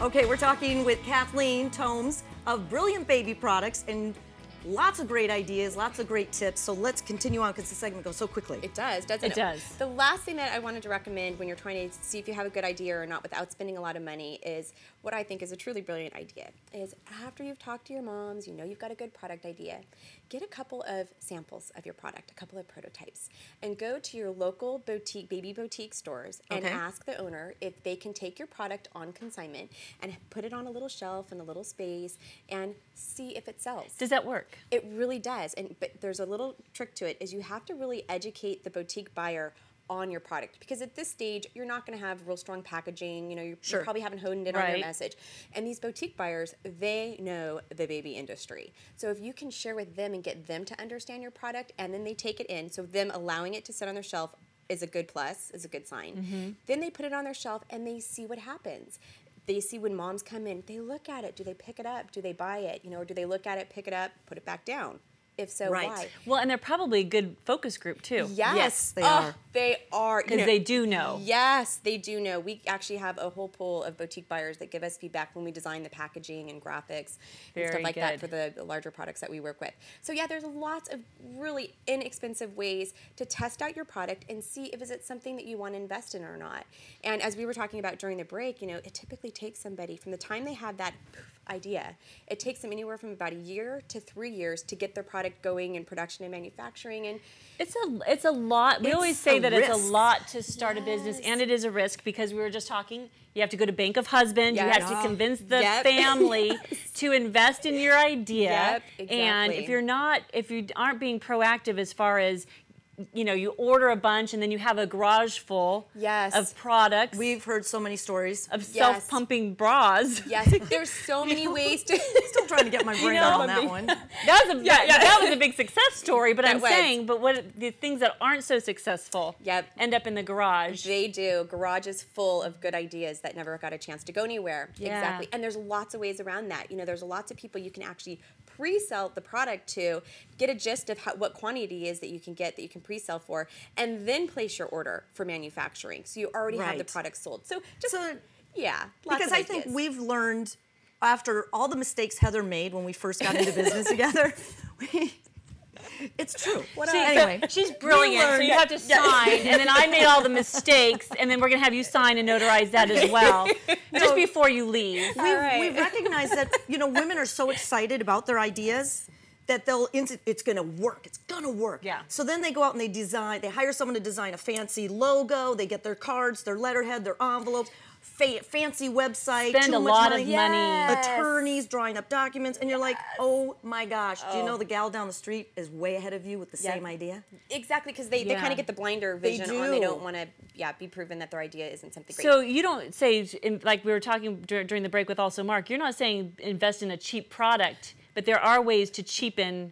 Okay, we're talking with Kathleen Tomes of Brilliant Baby Products, and lots of great ideas, lots of great tips. So let's continue on because the segment goes so quickly. It does, doesn't it? It does. The last thing that I wanted to recommend when you're trying to see if you have a good idea or not without spending a lot of money is what I think is a truly brilliant idea. Is after you've talked to your moms, you know you've got a good product idea, get a couple of samples of your product, a couple of prototypes, and go to your local boutique, baby boutique stores and ask the owner if they can take your product on consignment and put it on a little shelf in a little space and see if it sells. Does that work? It really does, but there's a little trick to it, is you have to really educate the boutique buyer on your product, because at this stage you're not going to have real strong packaging. You know, you probably haven't honed in on your message. And these boutique buyers, they know the baby industry. So if you can share with them and get them to understand your product, and then they take it in, so them allowing it to sit on their shelf is a good plus, is a good sign. Then they put it on their shelf and they see what happens. They see when moms come in, they look at it. Do they pick it up? Do they buy it? You know, or do they look at it, pick it up, put it back down? If so, why? Well, and they're probably a good focus group too. Yes, they are. They are. Because they do know. Yes, they do know. We actually have a whole pool of boutique buyers that give us feedback when we design the packaging and graphics and stuff like that for the larger products that we work with. So yeah, there's lots of really inexpensive ways to test out your product and see if it's something that you want to invest in or not. And as we were talking about during the break, you know, it typically takes somebody from the time they have that idea, it takes them anywhere from about 1 year to 3 years to get their product going in production and manufacturing. And it's a lot. We always say that it's a lot to start a business, and it is a risk, because we were just talking, you have to go to Bank of Husband, you have to convince the family to invest in your idea. And if you aren't being proactive as far as, you know, you order a bunch and then you have a garage full of products. We've heard so many stories of self-pumping bras. Yes, there's so many ways to. Still trying to get my brain out on that one. That was a big success story, but I'm saying, but what the things that aren't so successful end up in the garage. They do. Garage is full of good ideas that never got a chance to go anywhere. Exactly. And there's lots of ways around that. You know, there's lots of people you can actually pre-sell the product to, get a gist of what quantity is that you can get, that you can pre-sell for, and then place your order for manufacturing. So you already have the product sold. So just, because I think we've learned, after all the mistakes Heather made when we first got into business together, it's true. Anyway, she's brilliant, so you have to sign, and then I made all the mistakes, and then we're going to have you sign and notarize that as well, just before you leave. We've recognized that, you know, women are so excited about their ideas that it's going to work. It's going to work. Yeah. So then they go out and they hire someone to design a fancy logo. They get their cards, their letterhead, their envelopes, fancy website. Spend a lot of money. Attorneys drawing up documents, and you're like, oh my gosh, do you know the gal down the street is way ahead of you with the same idea? Exactly, because they kind of get the blinder vision on. They don't want to be proven that their idea isn't something great. So you don't say, like we were talking during the break with also Mark, you're not saying invest in a cheap product, but there are ways to cheapen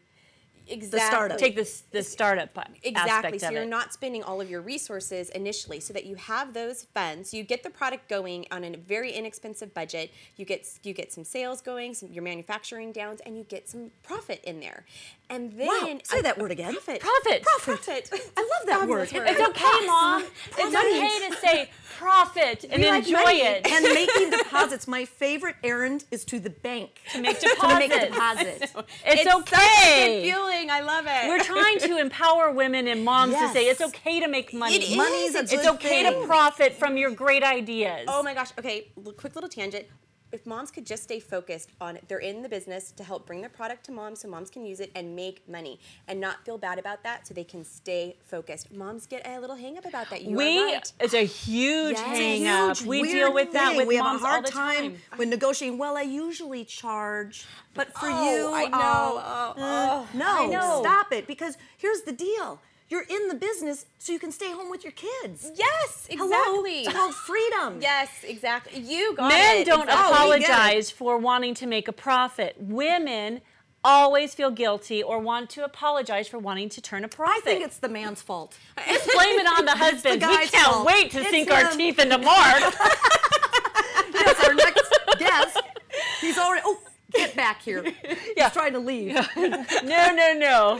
the startup. Take the startup aspect of so you're it. not spending all of your resources initially, so that you have those funds. You get the product going on a very inexpensive budget. You get some sales going, your manufacturing downs, and you get some profit in there. And then say that word again. Profit. I love that word. It's okay, Mom. It's okay to say profit and enjoy it. And making deposits. My favorite errand is to the bank to make deposits. It's okay. Such a good feeling. I love it. We're trying to empower women and moms to say it's okay to make money. It's okay to profit from your great ideas. Oh my gosh. Okay, quick little tangent. If moms could just stay focused on, they're in the business to help bring their product to moms so moms can use it and make money and not feel bad about that, so they can stay focused. Moms get a little hang up about that. It's a huge hang up. We deal with that with moms all the time. We have a hard time when negotiating. Well, I usually charge, but for you, I know. Stop it, because here's the deal. You're in the business so you can stay home with your kids. Yes, exactly. Hello? It's called freedom. Yes, exactly. You got Men it. don't apologize for wanting to make a profit. Women always feel guilty or want to apologize for wanting to turn a profit. I think it's the man's fault. Just blame it on the husband. We can't fault. wait to sink our teeth into Mark. Yes, our next guest. He's already... Oh, get back here. was trying to leave. No.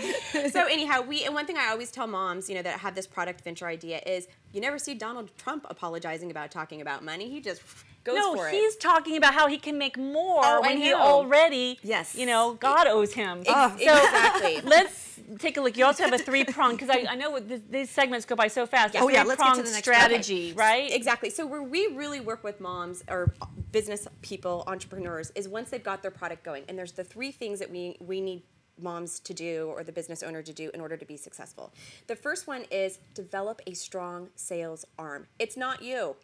So anyhow, and one thing I always tell moms, that have this product venture idea is, you never see Donald Trump apologizing about talking about money. He just goes for it. No, he's talking about how he can make more when he already, God owes him. Exactly. Let's take a look. You also have a three-pronged, because I know these segments go by so fast. Yeah. Oh yeah, let's get to the next strategy, right? Exactly. So where we really work with moms or business people, entrepreneurs, is once they've got their product going, and there's the three things that we need moms to do or the business owner to do in order to be successful. The first one is develop a strong sales arm. It's not you.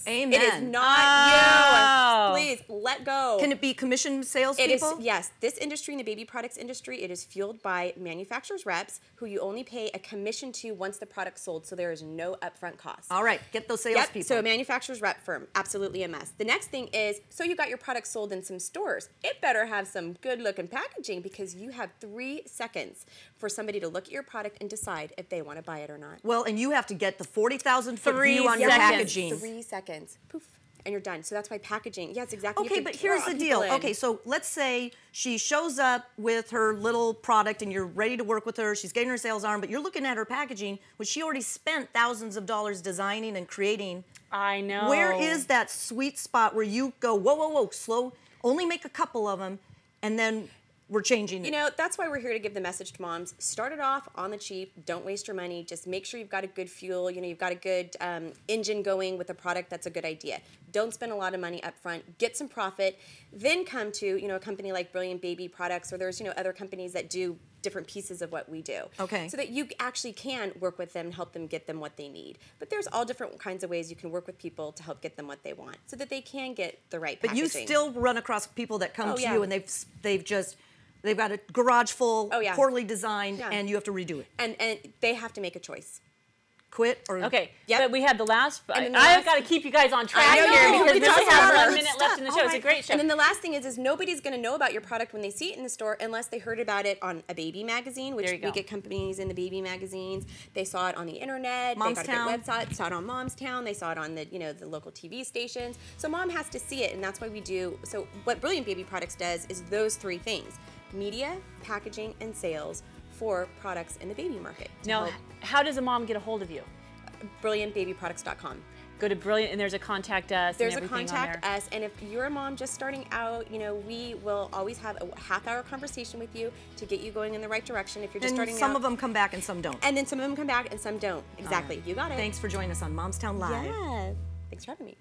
Amen. It is not you. Please let go. Can it be commission salespeople? Yes. This industry, in the baby products industry, it is fueled by manufacturers' reps who you only pay a commission to once the product's sold, so there is no upfront cost. All right, get those salespeople. So a manufacturer's rep firm, absolutely a mess. The next thing is, so you got your product sold in some stores. It better have some good-looking packaging because you have 3 seconds for somebody to look at your product and decide if they want to buy it or not. Well, and you have to get the 40,000-foot view on your packaging. 3 seconds. Poof. And you're done. So that's why packaging, yes, exactly. Okay, but here's the deal. Okay, so let's say she shows up with her little product and you're ready to work with her. She's getting her sales arm, but you're looking at her packaging, which she already spent thousands of dollars designing and creating. I know. Where is that sweet spot where you go, whoa, slow, only make a couple of them, and then we're changing it? That's why we're here to give the message to moms. Start it off on the cheap. Don't waste your money. Just make sure you've got a good fuel. You've got a good engine going with a product that's a good idea. Don't spend a lot of money up front. Get some profit. Then come to, a company like Brilliant Baby Products, or there's, other companies that do different pieces of what we do. Okay. So that you actually can work with them and help them get them what they need. But there's all different kinds of ways you can work with people to help get them what they want so that they can get the right packaging. But you still run across people that come to you and they've got a garage full, poorly designed, and you have to redo it. And they have to make a choice. Quit or... Okay, but we had the last... I've got to keep you guys on track here because we only have 1 minute left in the show. It's a great show. And then the last thing is nobody's going to know about your product when they see it in the store unless they heard about it on a baby magazine, which we get companies in the baby magazines. They saw it on the internet. MomsTown. They got a good website. Saw it on MomsTown. They saw it on the the local TV stations. So mom has to see it, and that's why we do... So what Brilliant Baby Products does is those 3 things: media, packaging, and sales for products in the baby market. Now, how does a mom get a hold of you? BrilliantBabyProducts.com. Go to Brilliant, and there's a contact us. There's a contact us, and if you're a mom just starting out, we will always have a half-hour conversation with you to get you going in the right direction. If you're just starting out, some of them come back and some don't. And then some of them come back and some don't. Exactly. You got it. Thanks for joining us on MomsTown Live. Yeah. Thanks for having me.